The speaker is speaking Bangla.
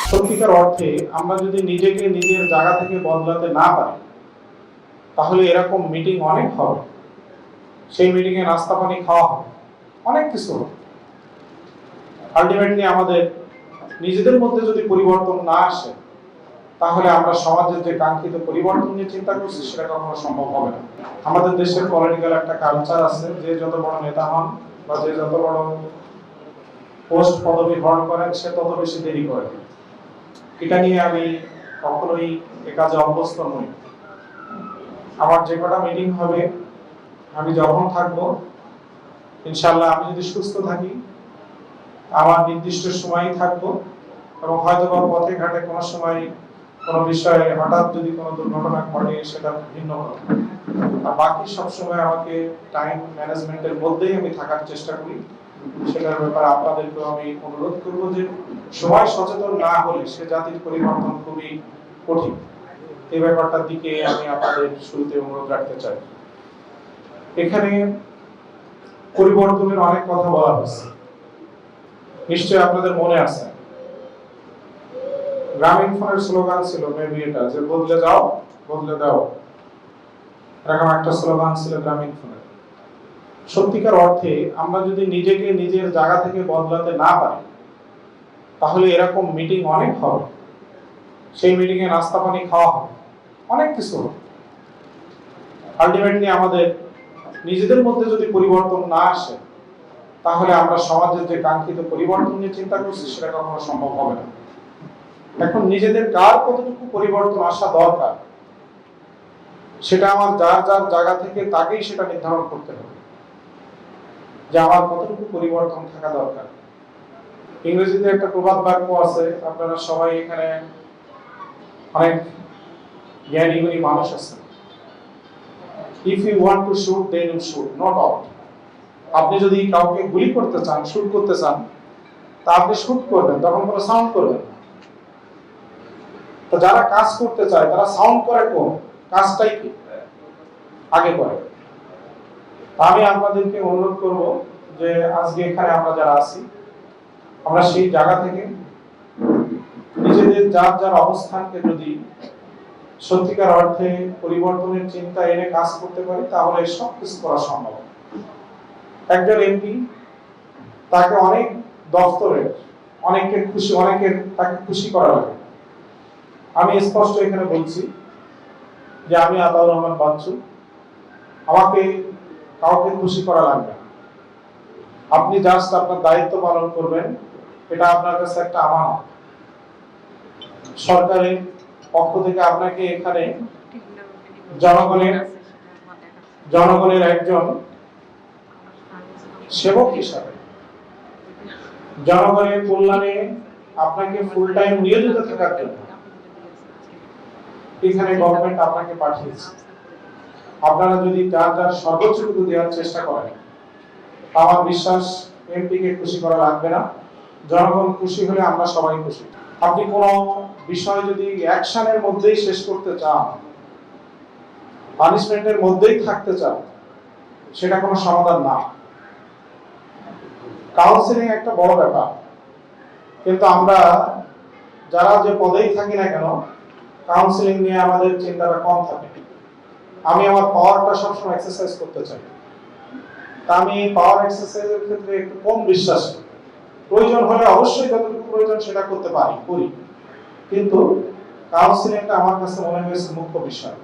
সত্যিকার অর্থে আমরা যদি নিজেকে নিজের জায়গা থেকে বদলাতে না পারি, তাহলে এরকম মিটিং অনেক হবে, সেই মিটিং এ নাস্তা পানি খাওয়া হবে, অনেক কিছু হবে। আলটিমেটলি আমাদের নিজেদের মধ্যে যদি পরিবর্তন না আসে, তাহলে আমরা সমাজের যে কাঙ্ক্ষিত পরিবর্তন নিয়ে চিন্তা করছি সেটা কখনো সম্ভব হবে না। আমাদের দেশের পলিটিক্যাল একটা কালচার আছে, যে যত বড় নেতা হন বা যে যত বড় পোস্ট পদবি গ্রহণ করেন সে তত বেশি দেরি করে। এটা নিয়ে আমি কখনোই এ কাজে অভ্যস্ত নই। আমার যে কটা মিটিং হবে, আমি যখন থাকবো, ইনশাআল্লাহ আমি যদি সুস্থ থাকি আমার নির্দিষ্ট সময়ই থাকবো, এবং হয়তো বা পথে ঘাটে কোনো সময় কোনো বিষয়ে হঠাৎ যদি কোনো দুর্ঘটনা ঘটে সেটা ভিন্ন কথা। আর বাকি সব সময় আমাকে টাইম ম্যানেজমেন্টের মধ্যেই আমি থাকার চেষ্টা করি। সেটার ব্যাপারে আপনাদেরকে আমি অনুরোধ করব যে সময় সচেতন না হলে সে জাতির পরিবর্তন খুবই কঠিন। এই ব্যাপারটার দিকে আমি আপনাদের শুরুতে অনুরোধ রাখতে চাই। এখানে পরিবর্তনের অনেক কথা বলা হয়েছে, নিশ্চয়ই আপনাদের মনে আছে গ্রামীণ ফোনের স্লোগান ছিল মেবি এটা, যে বদলে যাও বদলে দাও, এরকম একটা স্লোগান ছিল গ্রামীণ ফোনের। সত্যিকার অর্থে আমরা যদি নিজেকে নিজের জায়গা থেকে বদলাতে না পারি, তাহলে এরকম মিটিং অনেক হবে, সেই মিটিং এ নাস্তা পানি খাওয়া হবে, অনেক কিছু হবে। আলটিমেটলি আমাদের নিজেদের মধ্যে যদি পরিবর্তন না আসে, তাহলে আমরা সমাজের যে কাঙ্ক্ষিত পরিবর্তন নিয়ে চিন্তা করছি সেটা কখনো সম্ভব হবে না। এখন নিজেদের কার কতটুকু পরিবর্তন আসা দরকার, সেটা আমার যার যার জায়গা থেকে তাকেই সেটা নির্ধারণ করতে হবে যে আমার কতটুকু পরিবর্তন থাকা দরকার। ইংরেজিতে একটা প্রবাদ বাক্য আছে, আপনারা সবাই এখানে অনেক জ্ঞানী গুণী মানুষ আছে। If you want to shoot then you shoot, not out. আপনি যদি কাউকে গুলি করতে চান, শুট করতে চান, তা আপনি শুট করবেন, তখন কোনো সাউন্ড করবেন না। তো যারা কাজ করতে চায় তারা সাউন্ড করে কোন কাজটাই কি আগে করে। আমি আপনাদেরকে অনুরোধ করব যে আজকে এখানে আমরা যারা আছি, আমরা সেই জায়গা থেকে নিজেদের যার যার অবস্থানকে যদি সত্যিকার অর্থে পরিবর্তনের চিন্তা এনে কাজ করতে পারি, তাহলে সব কিছু করা সম্ভব। একজন এমপি, তাকে অনেক দপ্তরের অনেকের তাকে খুশি করা লাগে। আমি স্পষ্ট এখানে বলছি যে আমি আতাউর রহমান বাচ্চু, আমাকে কাউকে খুশি করা লাগবে না। আপনি জাস্ট আপনার দায়িত্ব পালন করবেন, এটা আপনার কাছে একটা আমানত। সরকারের পক্ষ থেকে আপনাকে এখানে জনগণের একজন সেবক হিসাবে, জনগণের কল্যাণে আপনাকে ফুল টাইম নিয়োজিত থাকার জন্য এখানে গভর্নমেন্ট আপনাকে পাঠিয়েছে। আপনারা যদি যার যার সর্বোচ্চটুকু দেওয়ার চেষ্টা করেন, আমার বিশ্বাস এমপি কে খুশি করা লাগবে না, জনগণ খুশি হলে আমরা সবাই খুশি। আপনি কোন বিষয় যদি অ্যাকশনের মধ্যেই শেষ করতে চান, পানিশমেন্টের মধ্যেই থাকতে চান, সেটা কোনো সমাধান না। কাউন্সিলিং একটা বড় ব্যাপার, কিন্তু আমরা যারা যে পদেই থাকি না কেন, কাউন্সিলিং নিয়ে আমাদের চিন্তাটা কম থাকে। আমি আমার পাওয়ারটা সবসময় এক্সারসাইজ করতে চাই, তা আমি পাওয়ার এক্সারসাইজের ক্ষেত্রে একটু কম বিশ্বাসী। প্রয়োজন হলে অবশ্যই যতটুকু প্রয়োজন সেটা করতে পারি, করি, কিন্তু কাউন্সিলিংটা আমার কাছে মনে হয়েছে মুখ্য বিষয়।